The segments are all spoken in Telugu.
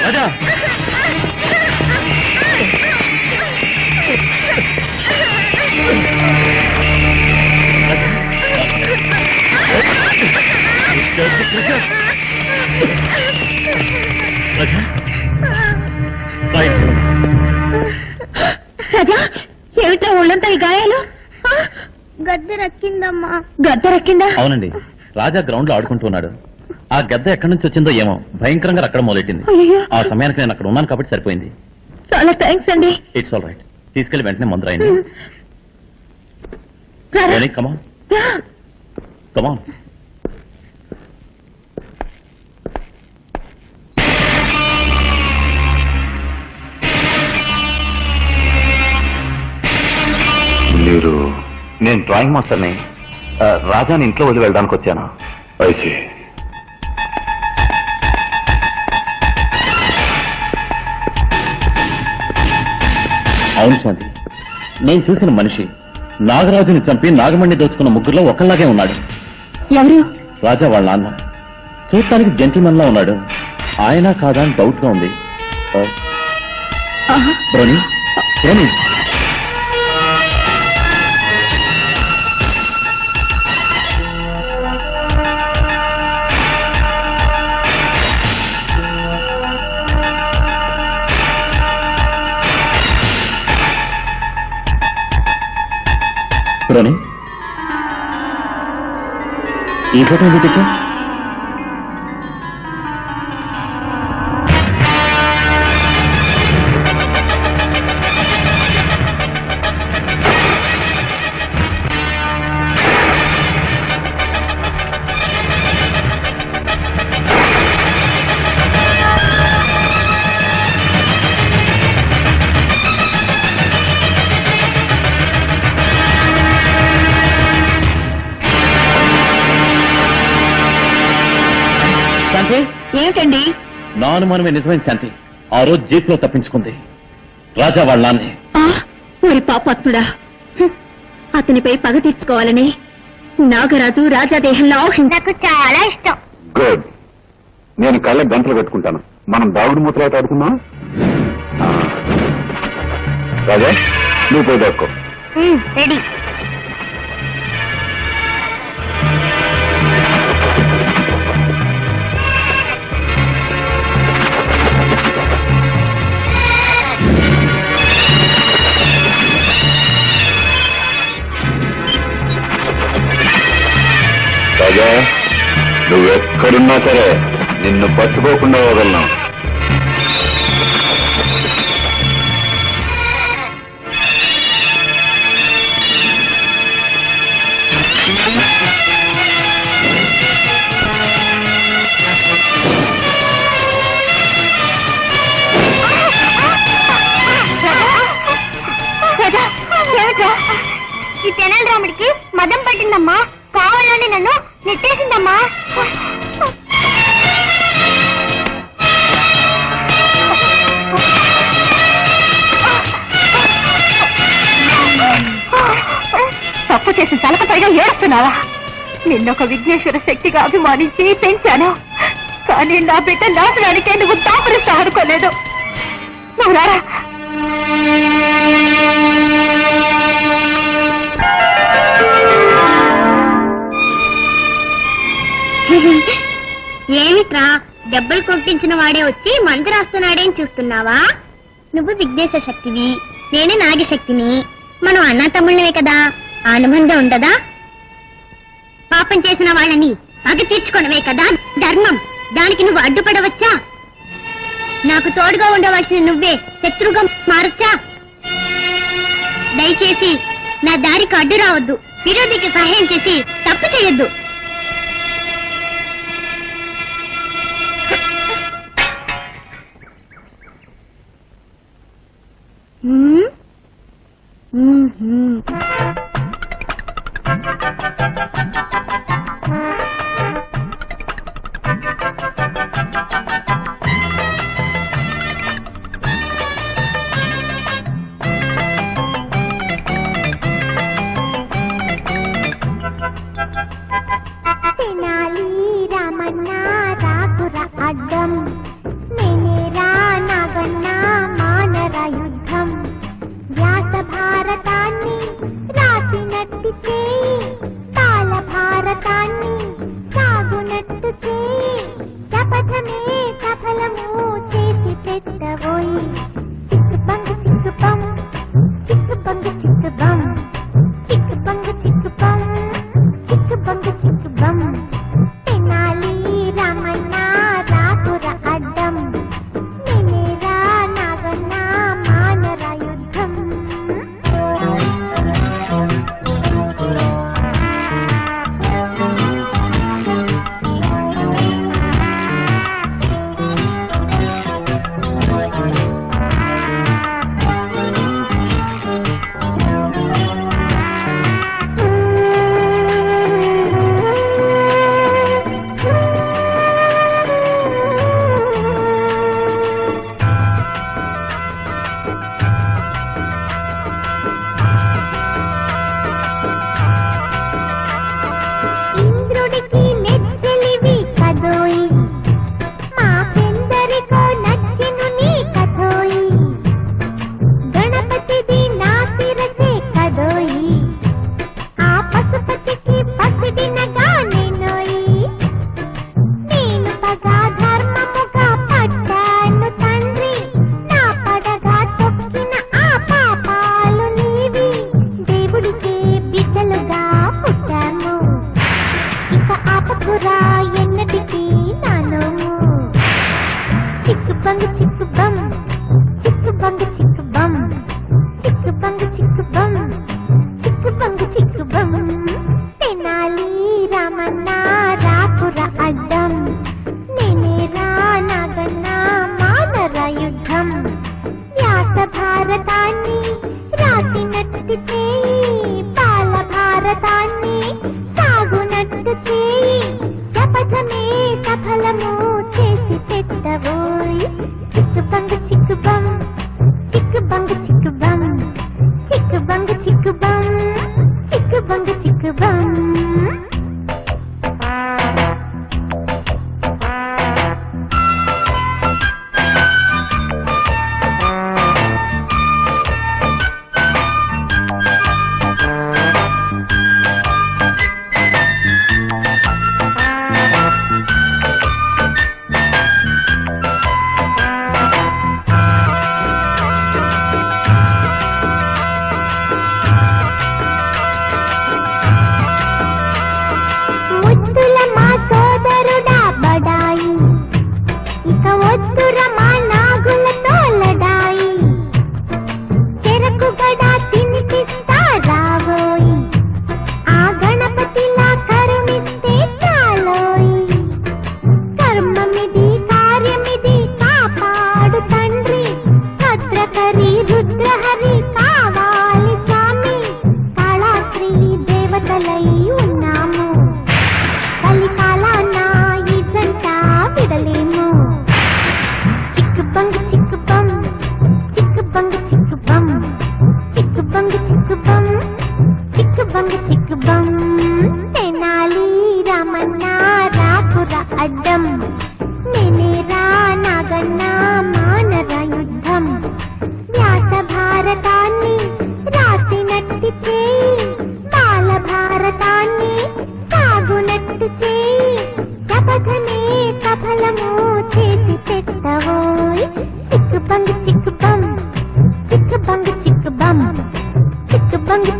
రాజా ఏమిటా ఒళ్ళంతా ఈ గాయాలు? గద్దెరక్కిందమ్మా. గద్దెరక్కిందా? అవునండి, రాజా గ్రౌండ్ లో ఆడుకుంటున్నాడు. ఆ గద్ద ఎక్కడి నుంచి వచ్చిందో ఏమో భయంకరంగా అక్కడ మొదలెట్టింది. ఆ సమయానికి నేను అక్కడ ఉన్నాను కాబట్టి సరిపోయింది. చాలా థ్యాంక్స్ అండి. It's all right. తీసుకెళ్లి వెంటనే మందు రాయండి. కమాన్ కమాన్. మీరు? నేను డ్రాయింగ్ మాస్టర్ని. రాజాని ఇంట్లో వదిలి వెళ్ళడానికి వచ్చాను. ఐసి. అవును శాంతి, నేను చూసిన మనిషి నాగరాజుని చంపి నాగమణి దోచుకున్న ముగ్గురులో ఒకళ్ళలాగే ఉన్నాడు. ఎవరు? రాజా వాళ్ళ నాన్న. చూడటానికి జెంటిల్మెన్ లా ఉన్నాడు. ఆయన కాదా అని డౌట్ గా ఉంది. బ్రోని బ్రోని బ్రోని ఈ ఫోటో ఎందుకు తెచ్చా? ఏమిటండి? నా అనుమానమే నిజమైన శాంతి. ఆ రోజు జీప్ లో తప్పించుకుంది రాజా వాళ్ళ నాన్నే. ఊరి పాపాత్ముడా, అతనిపై పగ తీర్చుకోవాలని నాగరాజు రాజా దేహంలో నాకు చాలా ఇష్టం. గుడ్. నేను కళ్ళ గంటలు పెట్టుకుంటాను. మనం దాగుడు మూతలు ఆడుకుందాం. రాజా నువ్వు పోయి దాక్కో. రెడీ. రాజా నువ్వెక్కడున్నా సరే నిన్ను పట్టుకోకుండా వదలను. ఈ తెనాలి రాముడికి మదం పట్టిందమ్మా. కావాలని నన్ను నెట్టేసిందమ్మా. తప్పు చేసిన తలకపైగా ఏడుస్తున్నావా? నిన్నొక విఘ్నేశ్వర శక్తిగా అభిమానించి పెంచాను, కానీ నా బిడ్డ నాశనానికే నువ్వు దాపరిస్తావు అనుకోలేదు. నువ్వు రారా. ఏమిట్రా దెబ్బలు కొట్టించిన వాడే వచ్చి మంది రాస్తున్నాడేం చూస్తున్నావా? నువ్వు విఘ్నేశ్వర శక్తివి, నేనే నాగశక్తిని. మనం అన్నా తమ్ముళ్ళవే కదా. అనుబంధం ఉండదా? పాపం చేసిన వాళ్ళని పగ తీర్చుకోవడమే కదా ధర్మం. దానికి నువ్వు అడ్డుపడవచ్చా? నాకు తోడుగా ఉండవలసిన నువ్వే శత్రుగా మారచ్చా? దయచేసి నా దారికి అడ్డు రావద్దు. విరోధికి సహాయం చేసి తప్పు చేయొద్దు.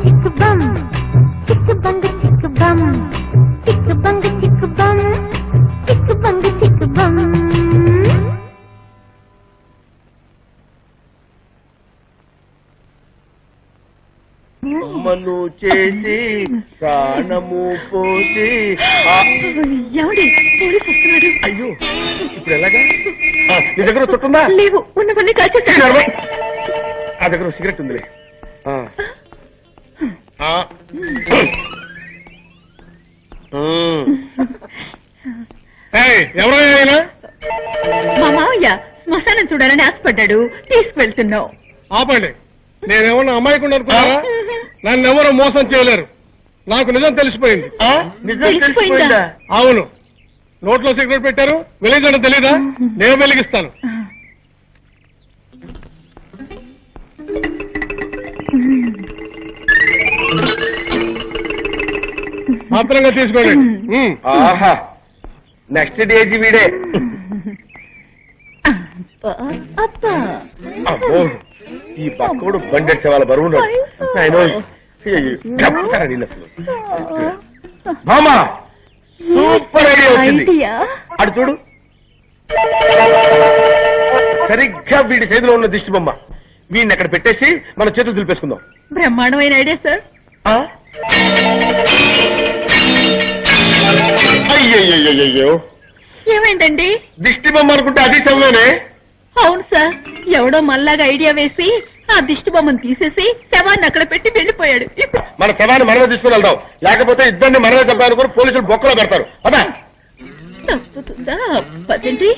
Chick bum, చేసి ప్రాణము పోసి ఎవడి పోలీసు వస్తున్నాడు. అయ్యో ఇప్పుడు ఎలాగా నీ దగ్గర చుట్టుందా? లేవు, ఉన్నవన్నీ కాల్చేసాడు. ఆ దగ్గర సిగరెట్ ఉందిలే. ఎవరైనా మా మావయ్య శ్మశానం చూడాలని ఆశపడ్డాడు, తీసుకువెళ్తున్నావు. ఆపండి, నేనేమన్నా అమ్మాయికుండా అనుకున్నారా? నన్ను ఎవరు మోసం చేయలేరు. నాకు నిజం తెలిసిపోయింది. తెలిసిపోయిందా? అవును, నోట్లో సిగరెట్ పెట్టారు, వెలిగించడం తెలీదా? నేను వెలిగిస్తాను. మాత్రంగా తీసుకోండి. ఆహా, నెక్స్ట్ డేజీ వీడే. అమ్మో, ఈ బక్కడు బండెట్సే వాళ్ళ బరువు మామా, సూపర్ ఐడియా వచ్చింది. అటు చూడు, సరిగ్గా వీడి చేతిలో ఉన్న దిష్టి బొమ్మ. వీడిని అక్కడ పెట్టేసి మన చేతులు దులిపేసుకుందాం. బ్రహ్మాండమైన ఐడియా సార్. అయ్యయ్యో, ఏమైందండి? దిష్టి బొమ్మ అనుకుంటే అది శవమేనే. అవును సార్, ఎవడో మళ్ళాగా ఐడియా వేసి ఆ దిష్టి బొమ్మను తీసేసి శవాన్ని అక్కడ పెట్టి వెళ్ళిపోయాడు. మన శవాన్ని మనమే తీసుకుని వెళ్దాం, లేకపోతే ఇద్దరిని మనమే చంపాలనుకుని పోలీసులు బొక్కలో పెడతారు. అదా తప్పుతుందా? పదండి.